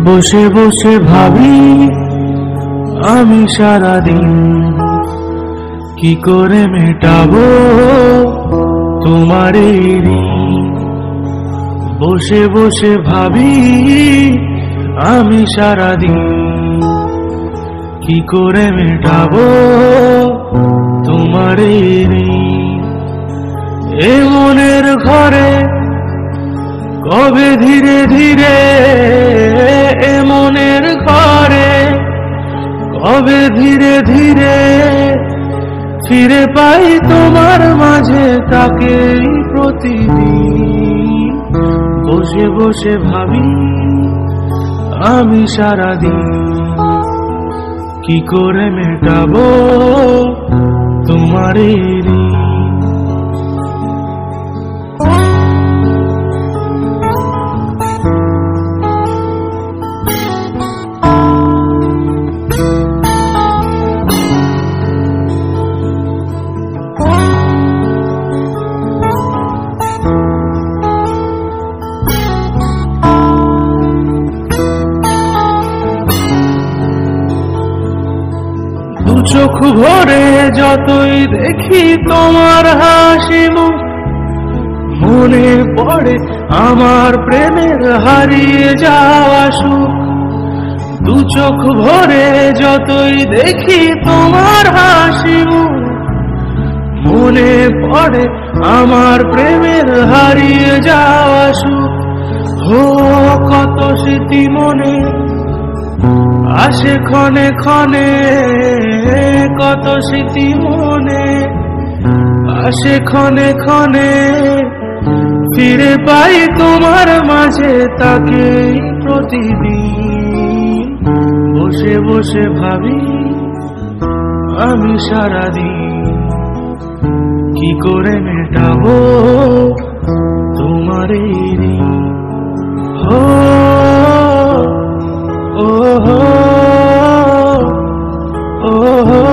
বসে বসে ভাবি আমি সারাদিন কি করে মেটাবো তোমার এই ঋণ। বসে বসে ভাবি আমি সারাদিন কি করে মেটাবো তোমার এই ঋণ। এ মনের ঘরে কবে ধীরে ধীরে, এ মনের ঘরে কবে ধীরে ধীরে ফিরে পাই তোমার মাঝে তাকে প্রতিদিন। বসে বসে ভাবি আমি সারাদিন কি করে মেটাবো তোমার এই ঋণ। চোখ ভরে যতই দেখি তোমার হাসি মুখ, মনে পড়ে আমার প্রেমের হারিয়ে যাওয়া সুখ। দু চোখ ভরে যতই দেখি তোমার হাসি মুখ, মনে পড়ে আমার প্রেমের হারিয়ে যাওয়া সুখ। হো কত স্মৃতি মনে আসে ক্ষণে ক্ষণে, কত স্মৃতি মনে আসে ক্ষণে ক্ষণে ফিরে পাই তোমার মাঝে তাকে প্রতিদিন। বসে বসে ভাবি আমি সারাদিন কি করে মেটাবো তোমার এই ঋণ। হো ওহো ওহো